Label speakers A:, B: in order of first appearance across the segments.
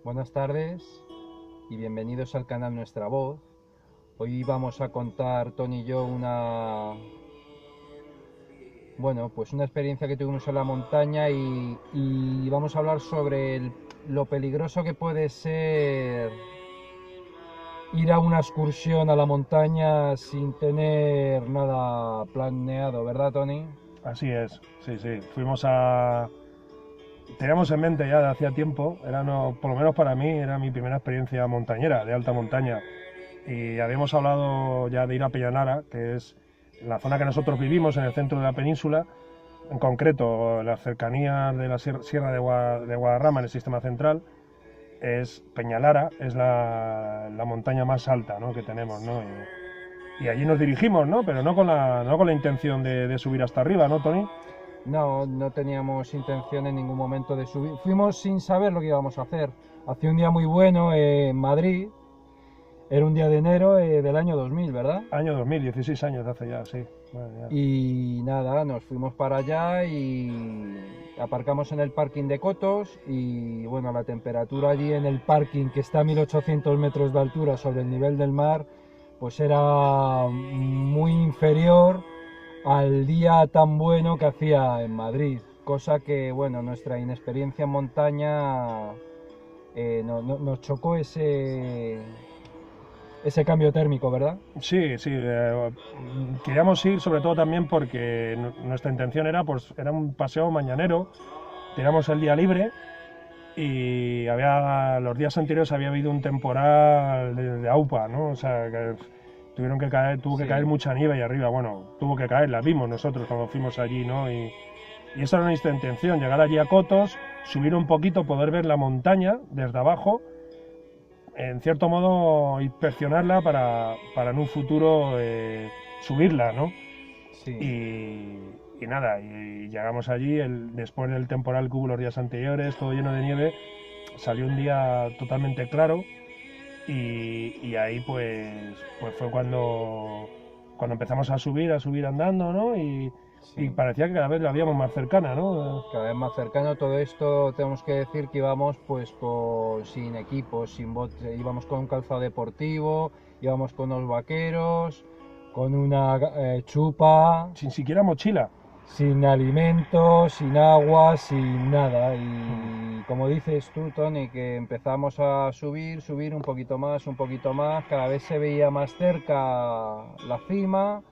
A: Buenas tardes y bienvenidos al canal Nuestra Voz. Hoy vamos a contar Tony y yo pues una experiencia que tuvimos en la montaña y vamos a hablar sobre lo peligroso que puede ser ir a una excursión a la montaña sin tener nada planeado, ¿verdad, Tony?
B: Así es, sí, sí. Teníamos en mente ya de hacía tiempo, por lo menos para mí, era mi primera experiencia montañera, de alta montaña. Y habíamos hablado ya de ir a Peñalara, que es la zona que nosotros vivimos en el centro de la península, en concreto las cercanías de la Sierra de Guadarrama en el sistema central. Es Peñalara, es la montaña más alta, ¿no?, que tenemos, ¿no? Y allí nos dirigimos, ¿no? Pero no con la intención de subir hasta arriba, ¿no, Tony?
A: No, no teníamos intención en ningún momento de subir. Fuimos sin saber lo que íbamos a hacer. Hacía un día muy bueno en Madrid. Era un día de enero del año 2000, ¿verdad?
B: Año 2000, 16 años hace ya, sí. Bueno, ya.
A: Y nada, nos fuimos para allá y aparcamos en el parking de Cotos y bueno, la temperatura allí en el parking, que está a 1800 metros de altura sobre el nivel del mar, pues era muy inferior al día tan bueno que hacía en Madrid. Cosa que, bueno, nuestra inexperiencia en montaña nos chocó ese cambio térmico, ¿verdad?
B: Sí, sí. Queríamos ir sobre todo también porque nuestra intención era un paseo mañanero. Teníamos el día libre y los días anteriores había habido un temporal de AUPA, ¿no? O sea, que tuvo que
A: Sí.
B: caer mucha nieve ahí arriba. Bueno, tuvo que caer, la vimos nosotros cuando fuimos allí, ¿no? Y esa era nuestra intención, llegar allí a Cotos, subir un poquito, poder ver la montaña desde abajo, en cierto modo inspeccionarla para en un futuro subirla, ¿no?
A: Sí.
B: Y nada, y llegamos allí, después del temporal que hubo los días anteriores, todo lleno de nieve, salió un día totalmente claro y ahí pues fue cuando empezamos a subir andando, ¿no? Y
A: Sí.
B: parecía que cada vez la veíamos más cercana, ¿no?
A: Cada vez más cercano. Todo esto tenemos que decir que íbamos pues sin equipos, sin bote, íbamos con un calzado deportivo, íbamos con unos vaqueros, con una chupa,
B: Sin siquiera mochila.
A: sin alimentos, sin agua, sin nada. Y como dices tú, Tony, que empezamos a subir un poquito más, cada vez se veía más cerca la cima.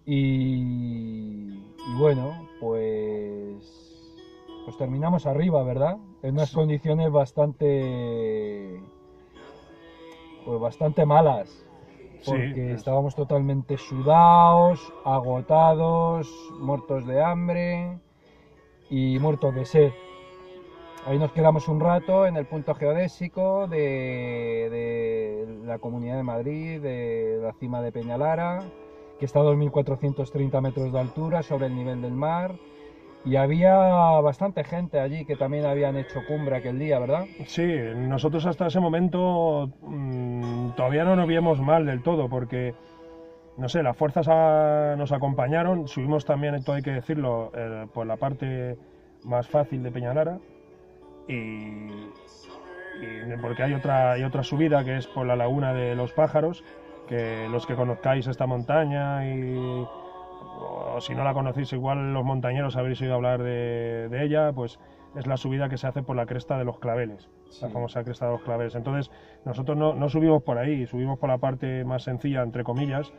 A: Y bueno, pues terminamos arriba, ¿verdad? En unas condiciones bastante malas,
B: Sí,
A: porque estábamos totalmente sudados, agotados, muertos de hambre y muertos de sed. Ahí nos quedamos un rato en el punto geodésico de la Comunidad de Madrid, de la cima de Peñalara, que está a 2.430 metros de altura sobre el nivel del mar. Y había bastante gente allí que también habían hecho cumbre aquel día, ¿verdad?
B: sí, nosotros hasta ese momento todavía no nos veíamos mal del todo, porque, no sé, las fuerzas nos acompañaron, subimos también, todo hay que decirlo, por la parte más fácil de Peñalara, y, porque hay otra subida que es por la laguna de los pájaros, que los que conozcáis esta montaña o si no la conocéis, igual los montañeros habréis oído hablar de ella, pues es la subida que se hace por la cresta de los Claveles, la
A: Sí.
B: famosa cresta de los Claveles. Entonces, nosotros no subimos por ahí, subimos por la parte más sencilla, entre comillas,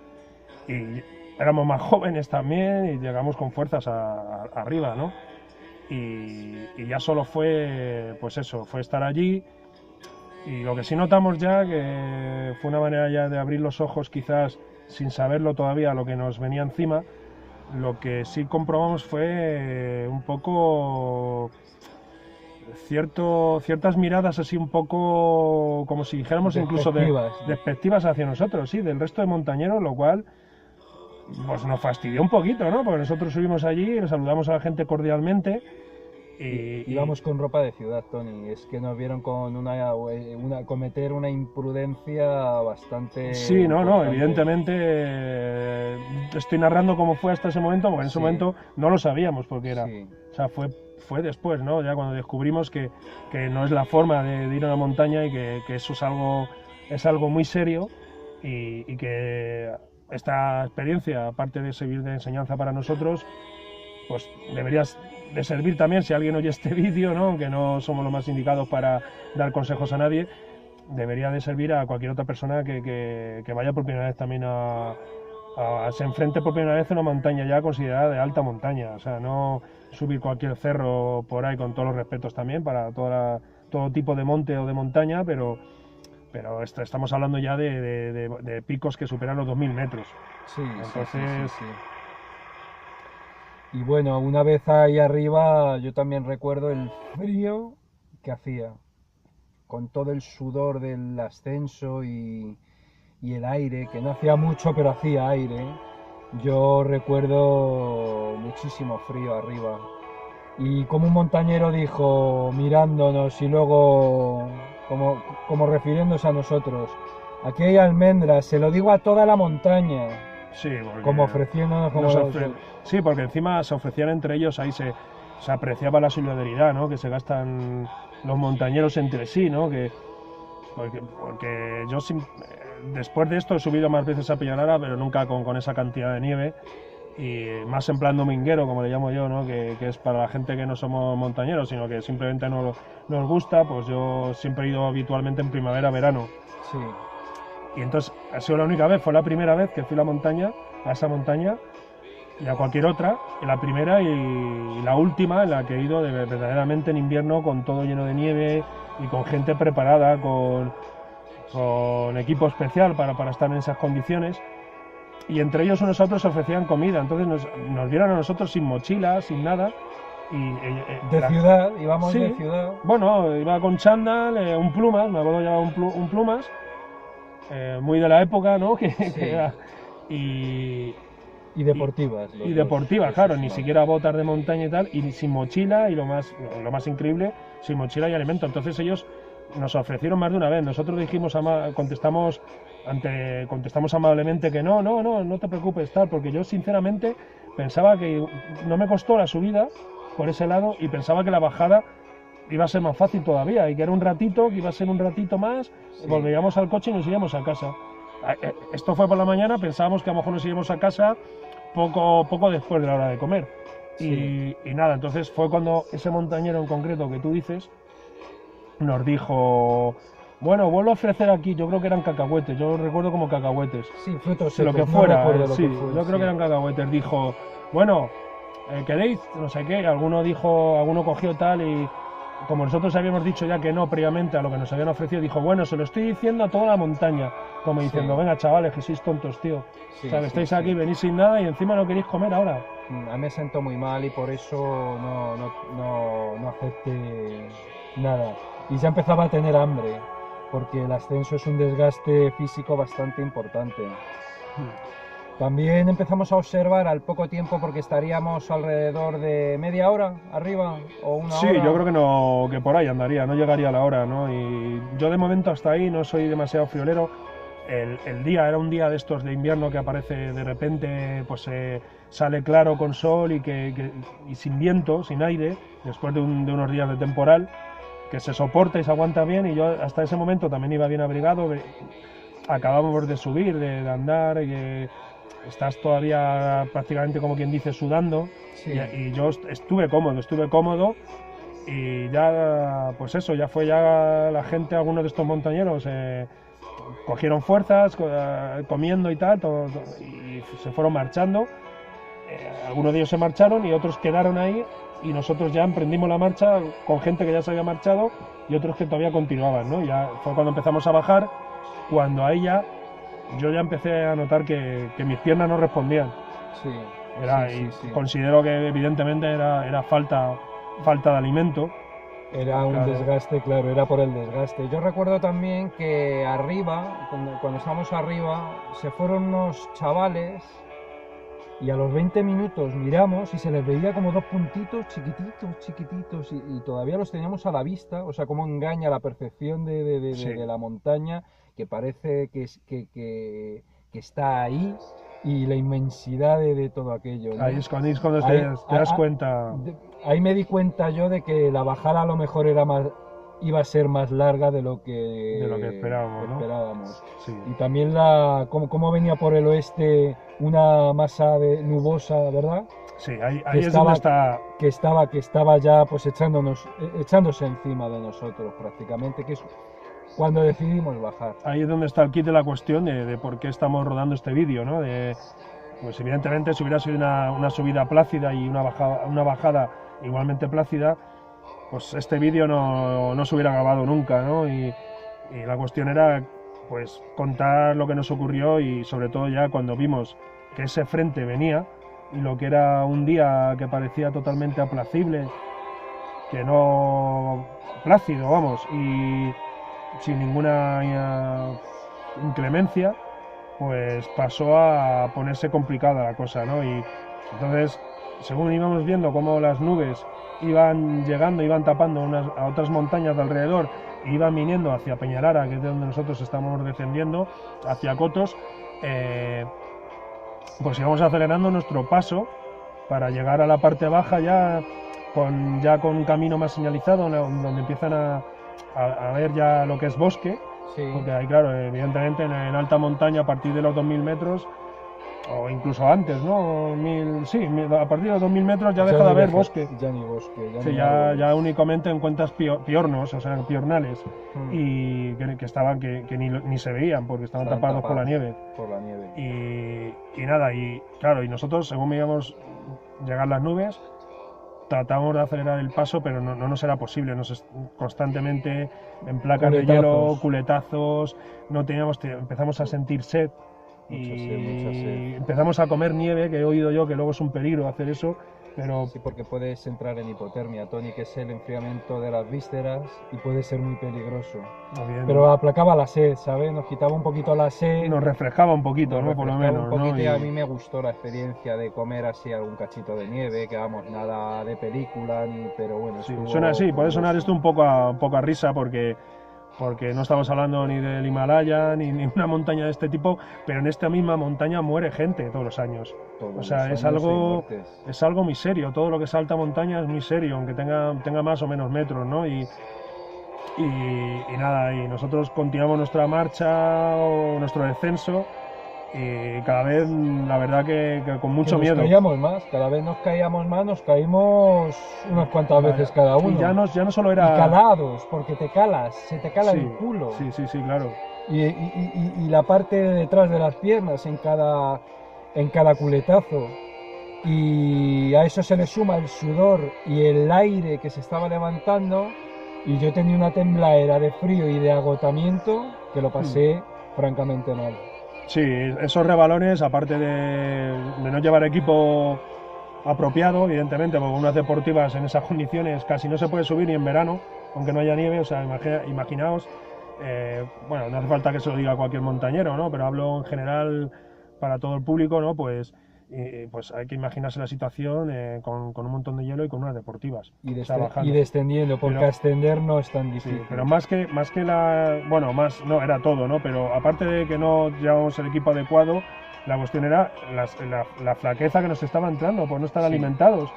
B: y éramos más jóvenes también y llegamos con fuerzas arriba, ¿no? Y ya solo fue, pues eso, fue estar allí. Y lo que sí notamos ya, que fue una manera ya de abrir los ojos, quizás sin saberlo todavía, lo que nos venía encima, lo que sí comprobamos fue un poco ciertas miradas así un poco, como si dijéramos incluso
A: Despectivas.
B: despectivas hacia nosotros, sí, del resto de montañeros, lo cual pues nos fastidió un poquito, ¿no? Porque nosotros subimos allí, le saludamos a la gente cordialmente y
A: Íbamos con ropa de ciudad, Tony. Es que nos vieron con cometer una imprudencia bastante
B: sí, no,
A: importante.
B: evidentemente estoy narrando cómo fue hasta ese momento, porque en ese
A: Sí,
B: momento no lo sabíamos porque era.
A: sí.
B: O sea, fue fue después, ¿no? Ya cuando descubrimos que no es la forma de ir a la montaña y que eso es algo muy serio y que esta experiencia, aparte de servir de enseñanza para nosotros, pues deberías de servir también, si alguien oye este vídeo, ¿no? Aunque no somos los más indicados para dar consejos a nadie, debería de servir a cualquier otra persona que vaya por primera vez también se enfrente por primera vez a una montaña ya considerada de alta montaña. O sea, no subir cualquier cerro por ahí, con todos los respetos también para todo tipo de monte o de montaña, pero estamos hablando ya de picos que superan los 2000 metros.
A: Sí,
B: Entonces,
A: sí. Y bueno, una vez ahí arriba yo también recuerdo el frío que hacía, con todo el sudor del ascenso y el aire, que no hacía mucho pero hacía aire. Yo recuerdo muchísimo frío arriba. Y como un montañero dijo, mirándonos y luego como refiriéndose a nosotros, aquí hay almendras, se lo digo a toda la montaña,
B: sí, porque
A: como ofreciéndonos como
B: sí, porque encima se ofrecían entre ellos, ahí se apreciaba la solidaridad, ¿no? Que se gastan los montañeros entre sí, ¿no? Porque yo después de esto he subido más veces a Peñalara, pero nunca con esa cantidad de nieve, y más en plan dominguero, como le llamo yo, ¿no? Que es para la gente que no somos montañeros, sino que simplemente nos gusta. Pues yo siempre he ido habitualmente en primavera, verano.
A: Sí.
B: Y entonces ha sido la única vez, fue la primera vez que fui a esa montaña, y a cualquier otra, la primera y la última en la que he ido verdaderamente en invierno, con todo lleno de nieve y con gente preparada, con equipo especial para estar en esas condiciones. Y entre ellos unos a otros ofrecían comida, entonces nos vieron a nosotros sin mochila, sin nada.
A: Ciudad, íbamos
B: sí,
A: de ciudad.
B: Bueno, iba con chándal, un plumas, me acuerdo llevaba un plumas, muy de la época, ¿no?
A: Sí. Y deportivas.
B: Y deportivas, claro, ni siquiera botas de montaña y tal, y sin mochila, y lo más increíble, sin mochila y alimento. Entonces ellos nos ofrecieron más de una vez. Nosotros contestamos amablemente que no te preocupes, tal, porque yo sinceramente pensaba que no me costó la subida por ese lado, y pensaba que la bajada iba a ser más fácil todavía, y que era un ratito, que iba a ser un ratito más, sí. Volveríamos al coche y nos iríamos a casa. Esto fue por la mañana, pensábamos que a lo mejor nos iríamos a casa poco después de la hora de comer. Sí. Y nada, entonces fue cuando ese montañero en concreto que tú dices nos dijo, bueno, vuelvo a ofrecer aquí, yo creo que eran cacahuetes, yo recuerdo como cacahuetes.
A: Sí, frutos secos,
B: lo que fuera,
A: sí,
B: yo creo que eran cacahuetes. Dijo, bueno, ¿queréis? No sé qué, alguno cogió tal, y como nosotros habíamos dicho ya que no previamente a lo que nos habían ofrecido, dijo, bueno, se lo estoy diciendo a toda la montaña, como diciendo, venga chavales, que sois tontos, tío. Sí, o sea, que estáis aquí, venís sin nada y encima no queréis comer ahora.
A: A mí me sentó muy mal y por eso no acepté nada. Y ya empezaba a tener hambre, porque el ascenso es un desgaste físico bastante importante. También empezamos a observar al poco tiempo, porque estaríamos alrededor de media hora arriba o una hora.
B: Sí, yo creo que por ahí andaría, no llegaría a la hora, ¿no? Y yo de momento hasta ahí no soy demasiado friolero. El día era un día de estos de invierno que aparece de repente, pues sale claro con sol y sin viento, sin aire, después de unos días de temporal, que se soporta y se aguanta bien. Y yo hasta ese momento también iba bien abrigado. Acabábamos de subir, de andar, y estás todavía prácticamente, como quien dice, sudando. Sí. Y yo estuve cómodo, y ya, pues eso, ya fue la gente, algunos de estos montañeros cogieron fuerzas, comiendo y tal, y se fueron marchando. Algunos de ellos se marcharon y otros quedaron ahí, y nosotros ya emprendimos la marcha con gente que ya se había marchado y otros que todavía continuaban, ¿no? Ya fue cuando empezamos a bajar, cuando ahí yo ya empecé a notar que mis piernas no respondían.
A: Sí.
B: Considero que evidentemente era falta de alimento.
A: Era un desgaste, claro, era por el desgaste. Yo recuerdo también que arriba, cuando estábamos arriba, se fueron unos chavales, y a los 20 minutos miramos y se les veía como dos puntitos chiquititos, y todavía los teníamos a la vista. O sea, cómo engaña la percepción de la montaña, que parece que está ahí, y la inmensidad de todo aquello, ¿no?
B: Ahí es cuando te das cuenta.
A: ahí me di cuenta yo de que la bajada a lo mejor iba a ser más larga de lo que
B: esperábamos, ¿no? Sí.
A: Y también cómo venía por el oeste una masa nubosa, ¿verdad?
B: Sí, ahí es donde está...
A: Que estaba ya pues echándose encima de nosotros prácticamente, que es cuando decidimos bajar.
B: Ahí es donde está el kit de la cuestión de por qué estamos rodando este vídeo, ¿no? Pues evidentemente si hubiera sido una subida plácida y una bajada igualmente plácida, pues este vídeo no se hubiera grabado nunca, ¿no? Y la cuestión era pues contar lo que nos ocurrió y sobre todo ya cuando vimos que ese frente venía y lo que era un día que parecía totalmente aplacible, que no... plácido, vamos, y sin ninguna inclemencia, pues pasó a ponerse complicada la cosa, ¿no? Y entonces, según íbamos viendo cómo las nubes iban llegando, iban tapando a otras montañas de alrededor, e iban viniendo hacia Peñalara, que es de donde nosotros estamos descendiendo, hacia Cotos, pues íbamos acelerando nuestro paso para llegar a la parte baja ya con un camino más señalizado, donde empiezan a ver ya lo que es bosque,
A: sí.
B: Porque ahí, claro, evidentemente en alta montaña a partir de los 2000 metros, o incluso antes, ¿no? A partir de los 2000 metros ya deja de haber bosque.
A: Ya ni bosque.
B: Ya únicamente encuentras piornos, o sea, piornales, y que estaban, que ni se veían porque estaban tapados por la nieve. Y nada, y claro, y nosotros, según veíamos llegar las nubes, tratamos de acelerar el paso, pero no nos era posible. Constantemente en placas de hielo, culetazos, empezamos a sentir sed.
A: Mucha sed.
B: Empezamos a comer nieve, que he oído yo que luego es un peligro hacer eso, pero...
A: Sí, porque puedes entrar en hipotermia, Tony, que es el enfriamiento de las vísceras y puede ser muy peligroso. Pero aplacaba la sed, ¿sabes? Nos quitaba un poquito la sed.
B: Nos refrescaba un poquito, ¿no? Por lo menos,
A: un poquito,
B: ¿no?
A: Y a mí me gustó la experiencia de comer así algún cachito de nieve, que vamos, nada de película, pero bueno...
B: Sí, suena así, puede sonar esto un poco a risa porque no estamos hablando ni del Himalaya ni una montaña de este tipo, pero en esta misma montaña muere gente todos los años. O sea, es algo muy serio. Todo lo que es alta montaña es muy serio, aunque tenga más o menos metros, ¿no? Y nada, y nosotros continuamos nuestra marcha o nuestro descenso y cada vez, la verdad que con mucho miedo.
A: Cada vez nos caíamos más, nos caímos unas cuantas veces cada uno.
B: Y ya no solo era...
A: Y calados, porque se te cala el culo.
B: Sí, claro.
A: Y la parte de detrás de las piernas en cada culetazo. Y a eso se le suma el sudor y el aire que se estaba levantando. Y yo tenía una tembladera de frío y de agotamiento que lo pasé francamente mal.
B: Sí, esos rebalones, aparte de no llevar equipo apropiado, evidentemente, porque unas deportivas en esas condiciones casi no se puede subir ni en verano, aunque no haya nieve, o sea, imaginaos, bueno, no hace falta que se lo diga cualquier montañero, ¿no? Pero hablo en general para todo el público, ¿no? Pues hay que imaginarse la situación con un montón de hielo y con unas deportivas.
A: Y descendiendo, porque ascender no es tan difícil.
B: Sí, pero más que no, era todo, ¿no? Pero aparte de que no llevábamos el equipo adecuado, la cuestión era la flaqueza que nos estaba entrando por no estar alimentados.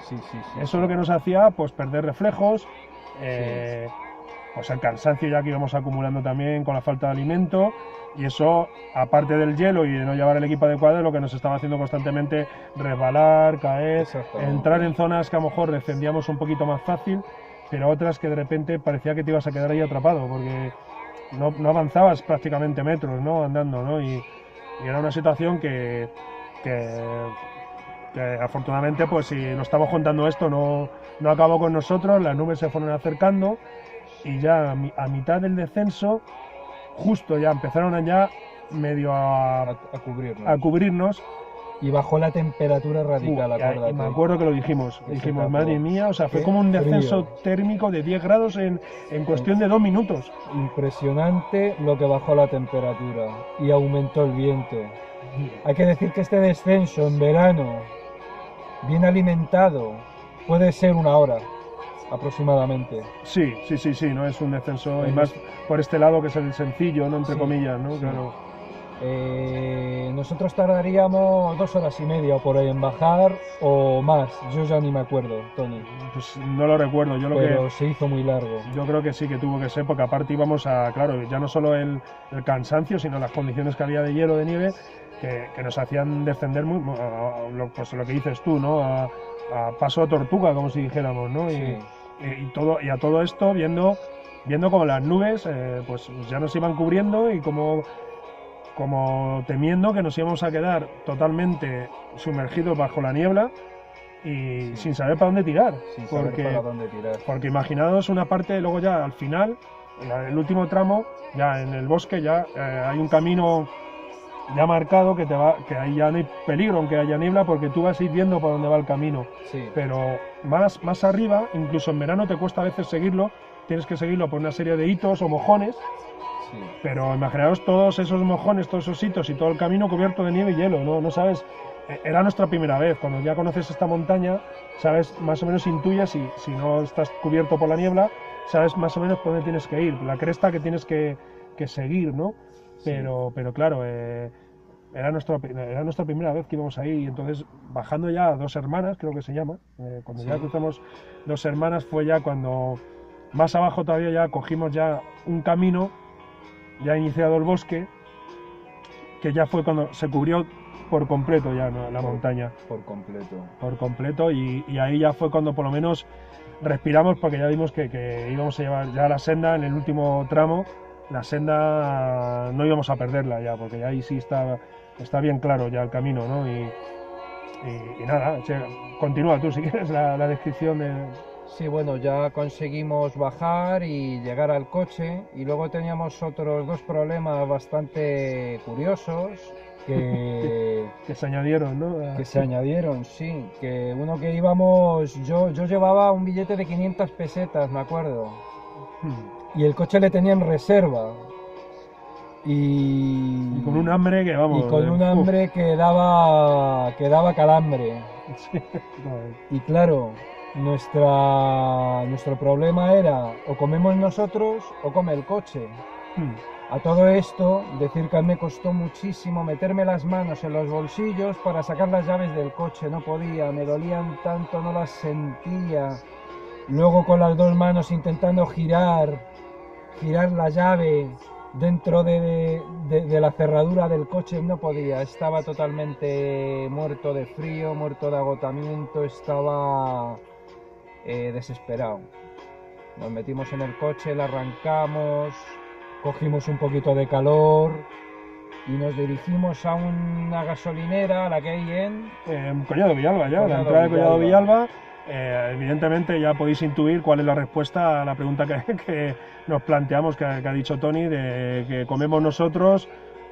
B: Eso es lo que nos hacía pues perder reflejos, pues el cansancio ya que íbamos acumulando también con la falta de alimento. Y eso, aparte del hielo y de no llevar el equipo adecuado, es lo que nos estaba haciendo constantemente resbalar, caer, entrar en zonas que a lo mejor descendíamos un poquito más fácil, pero otras que de repente parecía que te ibas a quedar ahí atrapado, porque no avanzabas prácticamente metros, ¿no? Andando, ¿no? Y era una situación que afortunadamente, pues si nos estamos contando esto, no acabó con nosotros, las nubes se fueron acercando y ya a mitad del descenso, justo ya empezaron medio a cubrirnos.
A: Y bajó la temperatura radical, acuérdate.
B: Me acuerdo que lo dijimos, madre mía, o sea, fue como un descenso térmico de 10 grados en cuestión de 2 minutos.
A: Impresionante lo que bajó la temperatura y aumentó el viento. Hay que decir que este descenso en verano, bien alimentado, puede ser 1 hora. Aproximadamente.
B: Sí, no es un descenso, y más por este lado que es el sencillo, ¿no? Entre comillas, ¿no? Sí. Claro.
A: Nosotros tardaríamos 2 horas y media o por ahí en bajar o más. Yo ya ni me acuerdo, Tony.
B: Pues no lo recuerdo,
A: Pero se hizo muy largo.
B: yo creo que sí que tuvo que ser, porque aparte íbamos a, claro, ya no solo el cansancio, sino las condiciones que había de hielo, de nieve, que nos hacían descender pues lo que dices tú, ¿no? A paso de tortuga, como si dijéramos, ¿no?
A: Sí.
B: Y a todo esto viendo como las nubes pues ya nos iban cubriendo y como temiendo que nos íbamos a quedar totalmente sumergidos bajo la niebla y sin saber para dónde tirar.
A: Sin saber para dónde tirar.
B: Porque imaginaos una parte, luego ya al final, en el último tramo, ya en el bosque, ya hay un camino ya marcado que ahí ya no hay peligro aunque haya niebla, porque tú vas a ir viendo por dónde va el camino.
A: Sí.
B: Pero más arriba, incluso en verano te cuesta a veces seguirlo, tienes que seguirlo por una serie de hitos o mojones.
A: Sí.
B: Pero imaginaos todos esos mojones, todos esos hitos y todo el camino cubierto de nieve y hielo, no sabes. Era nuestra primera vez. Cuando ya conoces esta montaña, sabes, más o menos intuyes, si no estás cubierto por la niebla, sabes más o menos por dónde tienes que ir, la cresta que tienes que seguir, ¿no?
A: Sí.
B: Pero claro, era nuestra primera vez que íbamos ahí, y entonces bajando ya a Dos Hermanas, creo que se llama, cuando
A: Sí.
B: ya cruzamos Dos Hermanas fue ya cuando más abajo todavía ya cogimos ya un camino, ya iniciado el bosque, que ya fue cuando se cubrió por completo ya la montaña.
A: Por completo.
B: Por completo, y ahí ya fue cuando por lo menos respiramos, porque ya vimos que íbamos a llevar ya la senda en el último tramo. La senda no íbamos a perderla ya, porque ya ahí sí está bien claro ya el camino, ¿no? Y nada, continúa tú si quieres la descripción de...
A: Sí, bueno, ya conseguimos bajar y llegar al coche, y luego teníamos otros 2 problemas bastante curiosos que
B: se añadieron, ¿no?
A: Que se añadieron, sí. Que uno que íbamos, yo llevaba un billete de 500 pesetas, me acuerdo. Y el coche le tenía en reserva.
B: Y con un hambre que vamos.
A: Y con un hambre que daba calambre.
B: Sí.
A: Y claro, nuestro problema era o comemos nosotros o come el coche. A todo esto, decir que me costó muchísimo meterme las manos en los bolsillos para sacar las llaves del coche. No podía, me dolían tanto, no las sentía. Luego con las 2 manos intentando girar la llave dentro de la cerradura del coche, no podía. Estaba totalmente muerto de frío, muerto de agotamiento, estaba desesperado. Nos metimos en el coche, la arrancamos, cogimos un poquito de calor y nos dirigimos a una gasolinera, la que hay en
B: Collado Villalba, ya,
A: Collado
B: la entrada de Collado
A: Villalba.
B: Villalba. Evidentemente ya podéis intuir cuál es la respuesta a la pregunta que nos planteamos, que ha dicho Tony, de que comemos nosotros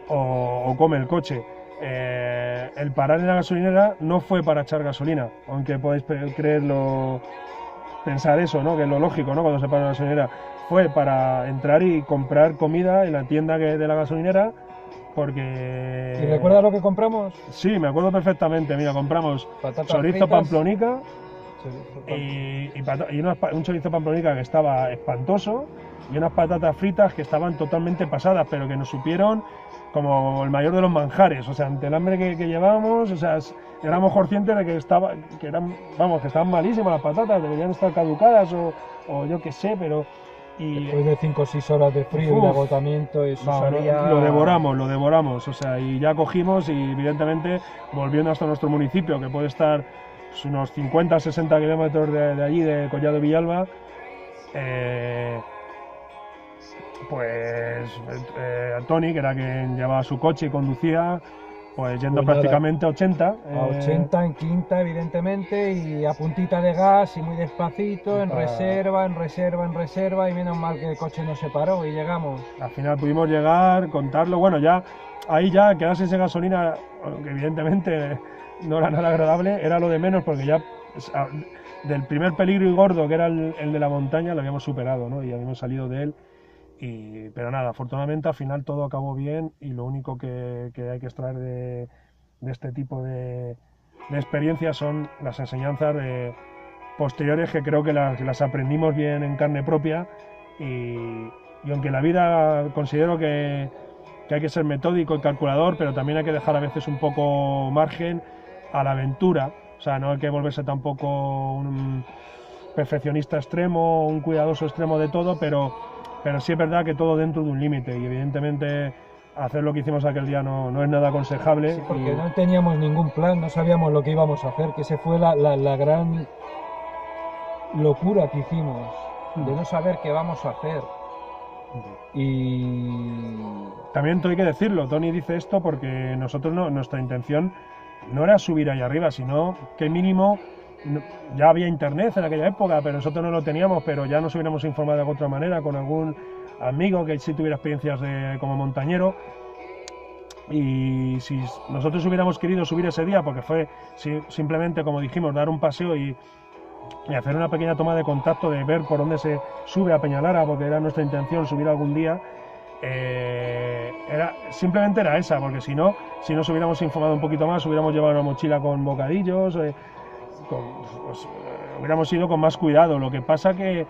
B: o come el coche. El parar en la gasolinera no fue para echar gasolina, aunque podéis creerlo, pensar eso, ¿no? Que es lo lógico, ¿no? Cuando se para en la gasolinera, fue para entrar y comprar comida en la tienda de la gasolinera, porque...
A: ¿Y recuerdas lo que compramos?
B: Sí, me acuerdo perfectamente. Mira, compramos
A: Patatas
B: chorizo
A: fritas.
B: pamplonica y un chorizo pamplonica que estaba espantoso, y unas patatas fritas que estaban totalmente pasadas, pero que nos supieron como el mayor de los manjares. O sea, ante el hambre que llevábamos, o sea, éramos conscientes de que estaban malísimas las patatas, deberían estar caducadas o yo qué sé, pero...
A: Después de 5 o 6 horas de frío y de agotamiento, eso salía...
B: Lo devoramos, o sea, y ya cogimos, y evidentemente volviendo hasta nuestro municipio, que puede estar pues, unos 50 o 60 kilómetros de allí, de Collado Villalba, Tony, que era quien llevaba su coche y conducía, pues yendo
A: Pues nada,
B: prácticamente 80.
A: A 80 en quinta, evidentemente, y a puntita de gas y muy despacito, en reserva, y menos mal que el coche no se paró y llegamos.
B: Al final pudimos llegar, contarlo, bueno, ya ahí ya quedarse sin gasolina, que evidentemente no era nada agradable, era lo de menos, porque ya del primer peligro y gordo, que era el de la montaña, lo habíamos superado, ¿no? Y habíamos salido de él. Pero nada, afortunadamente al final todo acabó bien, y lo único que hay que extraer de este tipo de experiencias son las enseñanzas posteriores, que creo que las aprendimos bien en carne propia, y aunque la vida considero que hay que ser metódico y calculador, pero también hay que dejar a veces un poco margen a la aventura. O sea, no hay que volverse tampoco un perfeccionista extremo, un cuidadoso extremo de todo, pero sí es verdad que todo dentro de un límite, y evidentemente hacer lo que hicimos aquel día no es nada aconsejable.
A: Sí, porque no teníamos ningún plan, no sabíamos lo que íbamos a hacer, que ese fue la gran locura que hicimos, de no saber qué vamos a hacer. Y
B: también hay que decirlo, Tony dice esto porque nosotros nuestra intención no era subir ahí arriba, sino que mínimo, ya había internet en aquella época, pero nosotros no lo teníamos, pero ya nos hubiéramos informado de otra manera con algún amigo que sí tuviera experiencias como montañero. Y si nosotros hubiéramos querido subir ese día, porque fue simplemente, como dijimos, dar un paseo y hacer una pequeña toma de contacto, de ver por dónde se sube a Peñalara, porque era nuestra intención subir algún día, simplemente era esa, porque si nos hubiéramos informado un poquito más, hubiéramos llevado una mochila con bocadillos, hubiéramos ido con más cuidado. Lo que pasa que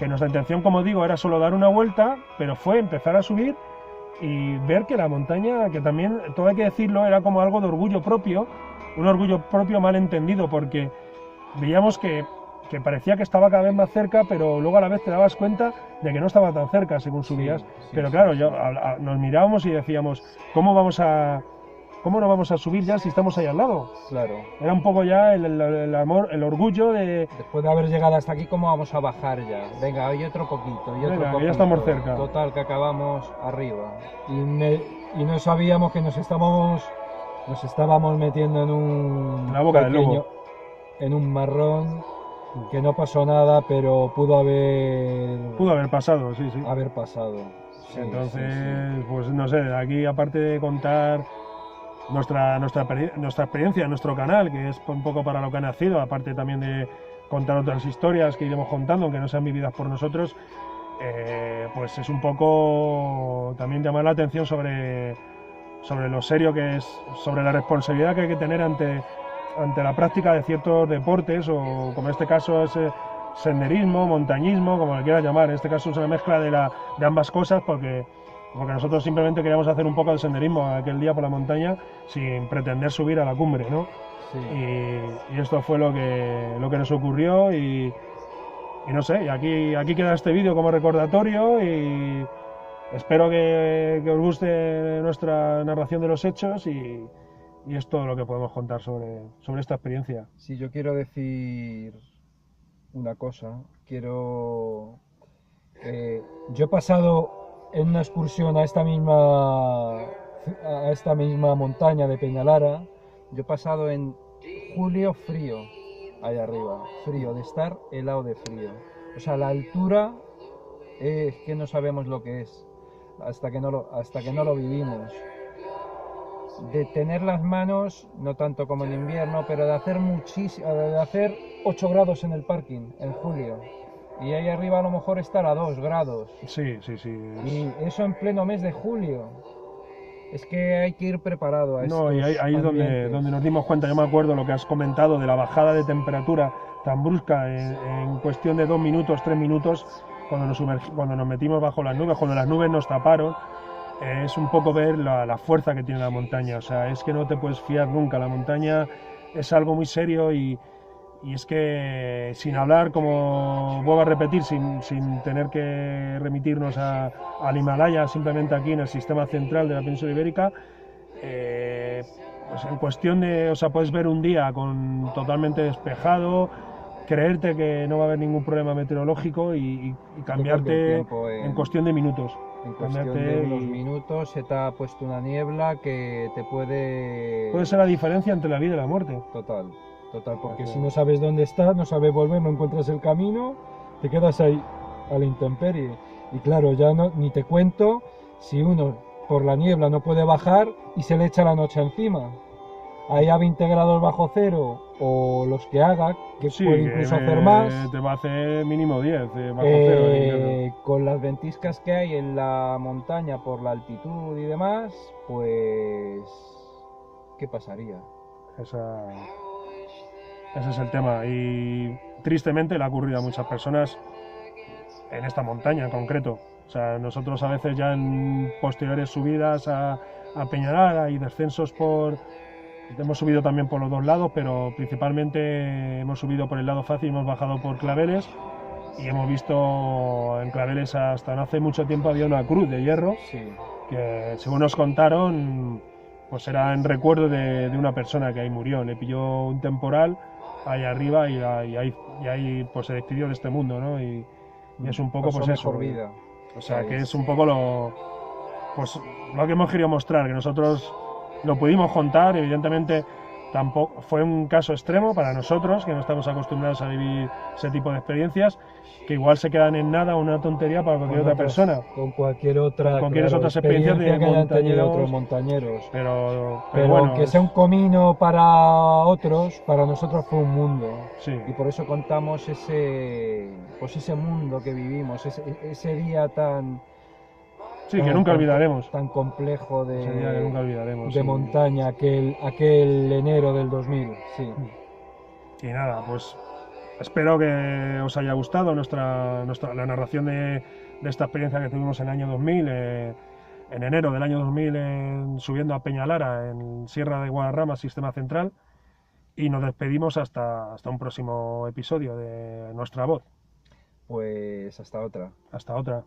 B: nuestra intención, como digo, era solo dar una vuelta, pero fue empezar a subir y ver que la montaña, que también, todo hay que decirlo, era como algo de orgullo propio, un orgullo propio mal entendido, porque veíamos que parecía que estaba cada vez más cerca, pero luego a la vez te dabas cuenta de que no estaba tan cerca según subías. Pero claro, nos mirábamos y decíamos, ¿cómo no vamos a subir ya si estamos ahí al lado?
A: Claro.
B: Era un poco ya el amor, el orgullo de...
A: Después de haber llegado hasta aquí, ¿cómo vamos a bajar ya? Venga, y otro poquito, y otro poquito.
B: Que ya estamos cerca.
A: Total, que acabamos arriba. Y no sabíamos que nos estábamos metiendo en un...
B: La boca del lobo.
A: En un marrón, que no pasó nada, pero pudo haber pasado,
B: sí.
A: Haber pasado. Sí,
B: entonces, pues no sé, aquí aparte de contar nuestra experiencia en nuestro canal, que es un poco para lo que ha nacido, aparte también de contar otras historias que iremos contando, aunque no sean vividas por nosotros, pues es un poco también llamar la atención sobre lo serio que es, sobre la responsabilidad que hay que tener ante la práctica de ciertos deportes, o como en este caso es senderismo, montañismo, como le quieras llamar. En este caso es una mezcla de ambas cosas, porque nosotros simplemente queríamos hacer un poco de senderismo aquel día por la montaña sin pretender subir a la cumbre, ¿no?
A: Sí.
B: Y esto fue lo que nos ocurrió, y no sé, y aquí queda este vídeo como recordatorio, y espero que os guste nuestra narración de los hechos, y es todo lo que podemos contar sobre esta experiencia.
A: Sí, yo quiero decir una cosa. Yo he pasado en una excursión a esta misma montaña de Peñalara. Yo he pasado en julio frío, allá arriba, frío, de estar helado de frío. O sea, la altura es que no sabemos lo que es hasta que no lo vivimos. De tener las manos, no tanto como en invierno, pero de hacer 8 grados en el parking en julio, y ahí arriba a lo mejor estar a 2 grados.
B: Sí.
A: Y eso en pleno mes de julio. Es que hay que ir preparado a esto.
B: No, y ahí es donde nos dimos cuenta. Yo me acuerdo lo que has comentado de la bajada de temperatura tan brusca en cuestión de 2 minutos, 3 minutos, cuando nos metimos bajo las nubes, cuando las nubes nos taparon. Es un poco ver la fuerza que tiene la montaña. O sea, es que no te puedes fiar nunca. La montaña es algo muy serio, y es que, sin hablar, como vuelvo a repetir, sin tener que remitirnos al Himalaya, simplemente aquí en el sistema central de la península ibérica, pues en cuestión de, o sea, puedes ver un día totalmente despejado, creerte que no va a haber ningún problema meteorológico y cambiarte en cuestión de minutos.
A: En cuestión de unos minutos se te ha puesto una niebla que te puede...
B: Puede ser la diferencia entre la vida y la muerte.
A: Total, porque si no sabes dónde estás, no sabes volver, no encuentras el camino, te quedas ahí a la intemperie. Y claro, ya ni te cuento si uno por la niebla no puede bajar y se le echa la noche encima. Ahí a 20 grados bajo cero, o los que haga, que sí, puede incluso hacer más.
B: Te va a hacer mínimo 10 bajo cero.
A: Con las ventiscas que hay en la montaña por la altitud y demás, pues... ¿qué pasaría?
B: Ese es el tema, y tristemente le ha ocurrido a muchas personas en esta montaña en concreto. O sea, nosotros a veces ya en posteriores subidas a Peñalara y descensos hemos subido también por los dos lados, pero principalmente hemos subido por el lado fácil, hemos bajado por Claveles y hemos visto en Claveles hasta no hace mucho tiempo había una cruz de hierro
A: Sí.
B: que según nos contaron pues era en recuerdo de una persona que ahí murió, le pilló un temporal ahí arriba y ahí pues se despidió de este mundo, ¿no? Y es un poco
A: Pasó
B: pues eso.
A: mejor vida.
B: O sea, que
A: Ahí.
B: es un poco lo que hemos querido mostrar, que nosotros lo pudimos contar, evidentemente tampoco fue un caso extremo para nosotros, que no estamos acostumbrados a vivir ese tipo de experiencias, que igual se quedan en nada, una tontería para cualquier otra persona.
A: Con cualquier otra,
B: Cualquier otras experiencias de
A: que hayan tenido
B: montañeros,
A: otros montañeros.
B: Pero
A: Pero
B: bueno,
A: aunque sea un comino para otros, para nosotros fue un mundo.
B: sí,
A: Y por eso contamos ese mundo que vivimos, ese día
B: sí, que nunca olvidaremos.
A: tan complejo
B: Ese día que nunca olvidaremos.
A: de
B: Sí.
A: montaña, aquel enero del 2000. Sí.
B: Y nada, pues espero que os haya gustado la narración de esta experiencia que tuvimos en el año 2000, en enero del año 2000, subiendo a Peñalara, en Sierra de Guadarrama, Sistema Central. Y nos despedimos hasta un próximo episodio de Nuestra Voz.
A: Pues hasta otra.
B: Hasta otra.